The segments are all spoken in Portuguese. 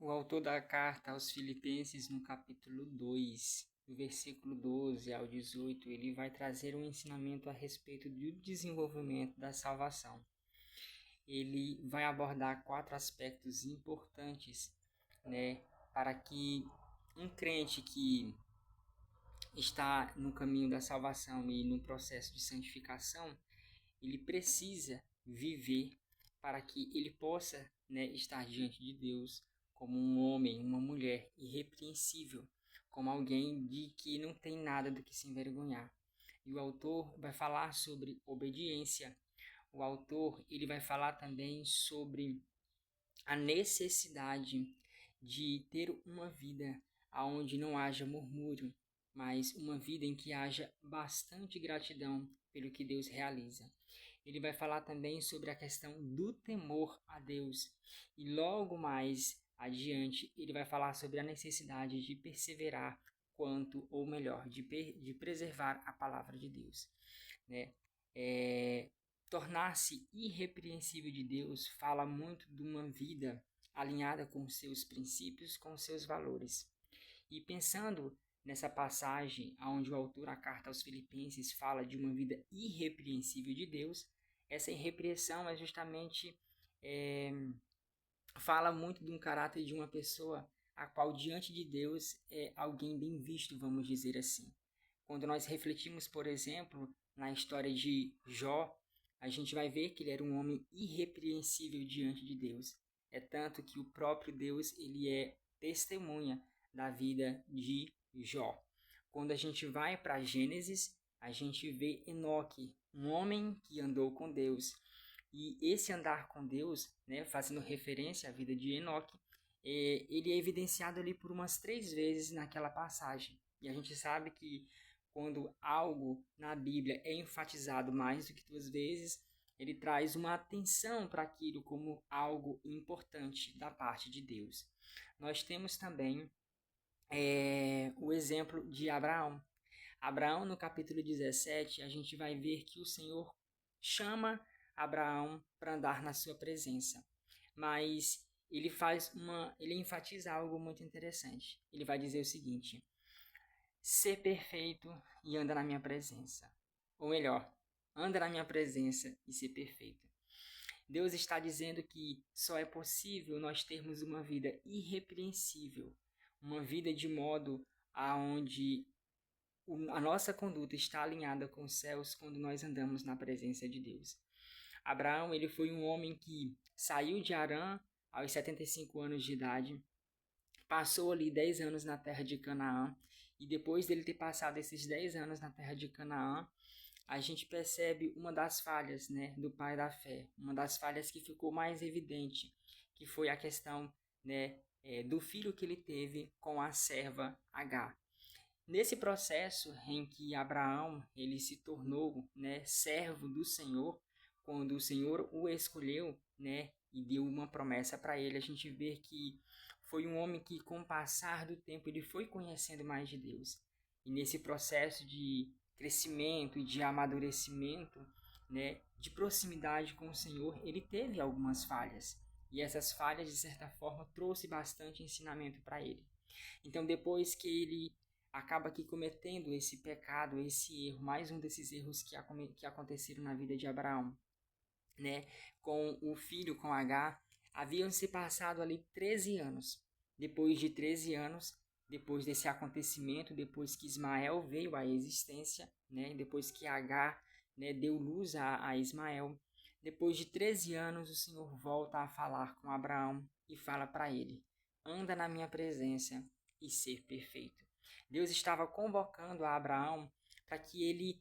O autor da carta aos Filipenses, no capítulo 2, do versículo 12 ao 18, ele vai trazer um ensinamento a respeito do desenvolvimento da salvação. Ele vai abordar 4 aspectos importantes, para que um crente que está no caminho da salvação e no processo de santificação, ele precisa viver para que ele possa, estar diante de Deus como um homem, uma mulher irrepreensível, como alguém de que não tem nada do que se envergonhar. E o autor vai falar sobre obediência. O autor ele vai falar também sobre a necessidade de ter uma vida onde não haja murmúrio, mas uma vida em que haja bastante gratidão pelo que Deus realiza. Ele vai falar também sobre a questão do temor a Deus. E logo mais adiante, ele vai falar sobre a necessidade de perseverar ou melhor, de preservar a palavra de Deus. Tornar-se irrepreensível de Deus fala muito de uma vida alinhada com seus princípios, com seus valores. E pensando nessa passagem onde o autor da carta aos Filipenses fala de uma vida irrepreensível de Deus, essa irrepreensão é justamente fala muito de um caráter de uma pessoa a qual diante de Deus é alguém bem visto, vamos dizer assim. Quando nós refletimos, por exemplo, na história de Jó, a gente vai ver que ele era um homem irrepreensível diante de Deus. É tanto que o próprio Deus ele é testemunha da vida de Jó. Quando a gente vai para Gênesis, a gente vê Enoque, um homem que andou com Deus. E esse andar com Deus, fazendo referência à vida de Enoque, ele é evidenciado ali por umas 3 vezes naquela passagem. E a gente sabe que quando algo na Bíblia é enfatizado mais do que 2 vezes, ele traz uma atenção para aquilo como algo importante da parte de Deus. Nós temos também o exemplo de Abraão. Abraão, no capítulo 17, a gente vai ver que o Senhor chama Abraão para andar na sua presença. Mas ele enfatiza algo muito interessante. Ele vai dizer o seguinte: ser perfeito e anda na minha presença. Ou melhor, anda na minha presença e ser perfeito. Deus está dizendo que só é possível nós termos uma vida irrepreensível, uma vida de modo aonde a nossa conduta está alinhada com os céus quando nós andamos na presença de Deus. Abraão, ele foi um homem que saiu de Harã aos 75 anos de idade, passou ali 10 anos na terra de Canaã, e depois dele ter passado esses 10 anos na terra de Canaã, a gente percebe uma das falhas, do pai da fé, uma das falhas que ficou mais evidente, que foi a questão, do filho que ele teve com a serva Agar. Nesse processo em que Abraão ele se tornou, servo do Senhor, quando o Senhor o escolheu, e deu uma promessa para ele, a gente vê que foi um homem que, com o passar do tempo, ele foi conhecendo mais de Deus. E nesse processo de crescimento e de amadurecimento, de proximidade com o Senhor, ele teve algumas falhas. E essas falhas, de certa forma, trouxe bastante ensinamento para ele. Então, depois que ele acaba aqui cometendo esse pecado, esse erro, mais um desses erros que aconteceram na vida de Abraão, com o filho, com Agar, haviam se passado ali 13 anos. Depois de 13 anos, depois desse acontecimento, depois que Ismael veio à existência, depois que Agar, deu luz a Ismael, depois de 13 anos, o Senhor volta a falar com Abraão e fala para ele: anda na minha presença e ser perfeito. Deus estava convocando a Abraão para que ele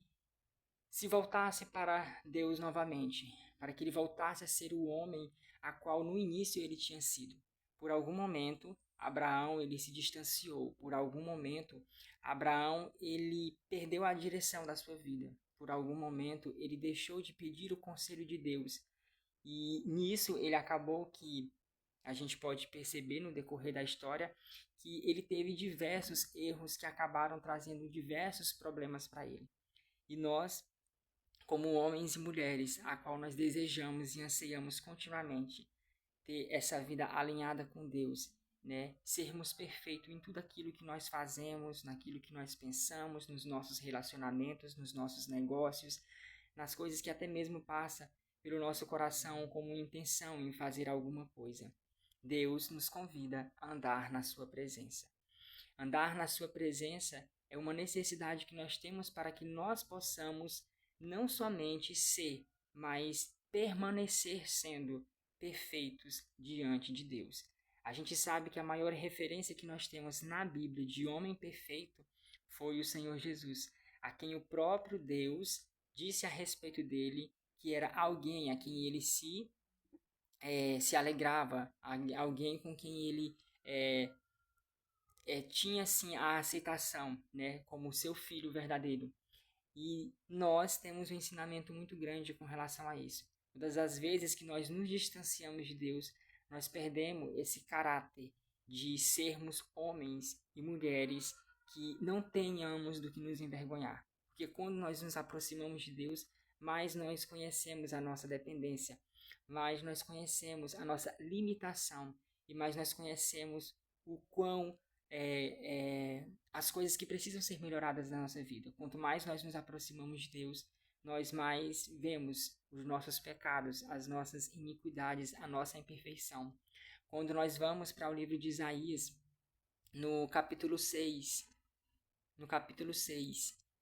se voltasse para Deus novamente, para que ele voltasse a ser o homem a qual no início ele tinha sido. Por algum momento, Abraão ele se distanciou. Por algum momento, Abraão ele perdeu a direção da sua vida. Por algum momento, ele deixou de pedir o conselho de Deus. E nisso ele acabou que a gente pode perceber no decorrer da história que ele teve diversos erros que acabaram trazendo diversos problemas para ele. E nós, como homens e mulheres, a qual nós desejamos e anseiamos continuamente ter essa vida alinhada com Deus, né, sermos perfeitos em tudo aquilo que nós fazemos, naquilo que nós pensamos, nos nossos relacionamentos, nos nossos negócios, nas coisas que até mesmo passa pelo nosso coração como intenção em fazer alguma coisa. Deus nos convida a andar na sua presença. Andar na sua presença é uma necessidade que nós temos para que nós possamos não somente ser, mas permanecer sendo perfeitos diante de Deus. A gente sabe que a maior referência que nós temos na Bíblia de homem perfeito foi o Senhor Jesus, a quem o próprio Deus disse a respeito dele que era alguém a quem ele se alegrava, alguém com quem ele tinha assim a aceitação, né, como seu filho verdadeiro. E nós temos um ensinamento muito grande com relação a isso. Todas as vezes que nós nos distanciamos de Deus, nós perdemos esse caráter de sermos homens e mulheres que não tenhamos do que nos envergonhar. Porque quando nós nos aproximamos de Deus, mais nós conhecemos a nossa dependência, mais nós conhecemos a nossa limitação e mais nós conhecemos o quão as coisas que precisam ser melhoradas na nossa vida. Quanto mais nós nos aproximamos de Deus, nós mais vemos os nossos pecados, as nossas iniquidades, a nossa imperfeição. Quando nós vamos para o livro de Isaías, no capítulo 6,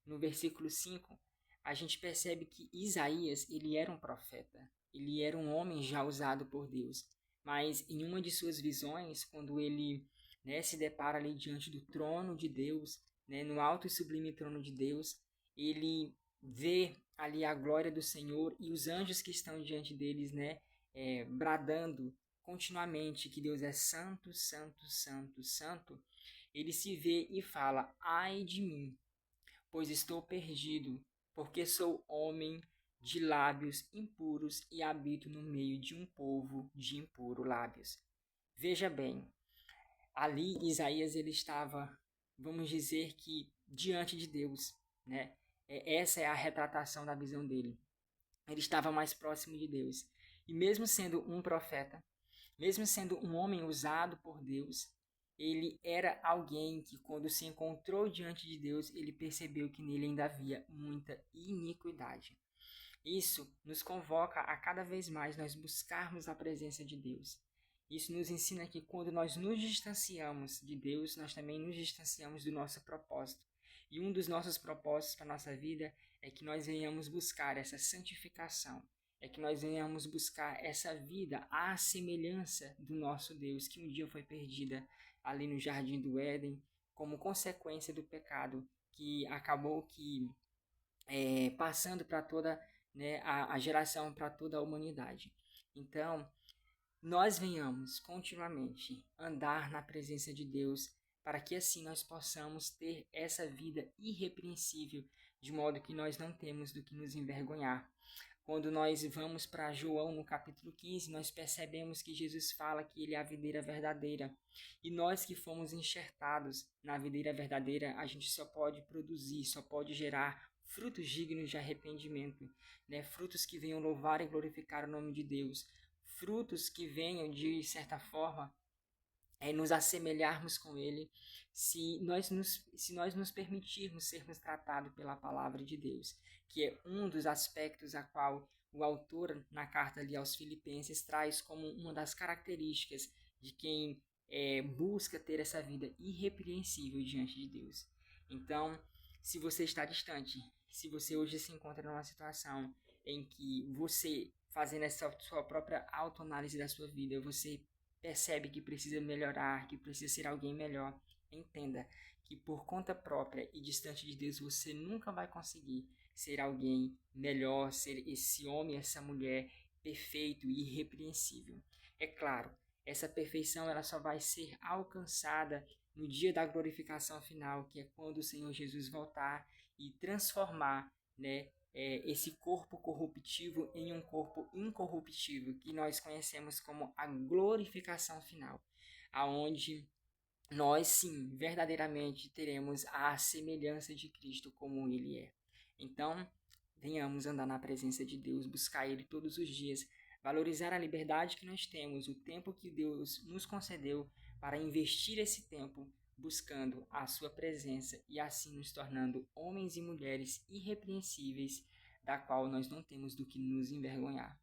no versículo 5, a gente percebe que Isaías, ele era um profeta, ele era um homem já usado por Deus, mas em uma de suas visões, quando ele se depara ali diante do trono de Deus, no alto e sublime trono de Deus, ele vê ali a glória do Senhor e os anjos que estão diante deles, bradando continuamente que Deus é santo, santo, santo, santo. Ele se vê e fala: ai de mim, pois estou perdido, porque sou homem de lábios impuros e habito no meio de um povo de impuros lábios. Veja bem, ali Isaías ele estava, vamos dizer que diante de Deus, né? Essa é a retratação da visão dele. Ele estava mais próximo de Deus. E mesmo sendo um profeta, mesmo sendo um homem usado por Deus, ele era alguém que quando se encontrou diante de Deus, ele percebeu que nele ainda havia muita iniquidade. Isso nos convoca a cada vez mais nós buscarmos a presença de Deus. Isso nos ensina que quando nós nos distanciamos de Deus, nós também nos distanciamos do nosso propósito. E um dos nossos propósitos para a nossa vida é que nós venhamos buscar essa santificação, é que nós venhamos buscar essa vida à semelhança do nosso Deus, que um dia foi perdida ali no Jardim do Éden, como consequência do pecado, que acabou passando para toda a geração, para toda a humanidade. Então, nós venhamos continuamente andar na presença de Deus, para que assim nós possamos ter essa vida irrepreensível, de modo que nós não temos do que nos envergonhar. Quando nós vamos para João no capítulo 15, nós percebemos que Jesus fala que ele é a videira verdadeira. E nós que fomos enxertados na videira verdadeira, a gente só pode produzir, só pode gerar frutos dignos de arrependimento, frutos que venham louvar e glorificar o nome de Deus. Frutos que venham, de certa forma, nos assemelharmos com Ele, se nós nos permitirmos sermos tratados pela palavra de Deus, que é um dos aspectos a qual o autor, na carta ali aos Filipenses, traz como uma das características de quem busca ter essa vida irrepreensível diante de Deus. Então, se você está distante, se você hoje se encontra numa situação em que você, fazendo essa sua própria autoanálise da sua vida, você percebe que precisa melhorar, que precisa ser alguém melhor, entenda que por conta própria e distante de Deus você nunca vai conseguir ser alguém melhor, ser esse homem, essa mulher perfeito e irrepreensível. É claro, essa perfeição ela só vai ser alcançada no dia da glorificação final, que é quando o Senhor Jesus voltar e transformar, esse corpo corruptível em um corpo incorruptível, que nós conhecemos como a glorificação final, aonde nós sim, verdadeiramente teremos a semelhança de Cristo como Ele é. Então, venhamos andar na presença de Deus, buscar Ele todos os dias, Valorizar a liberdade que nós temos, o tempo que Deus nos concedeu para investir esse tempo buscando a sua presença e assim nos tornando homens e mulheres irrepreensíveis, da qual nós não temos do que nos envergonhar.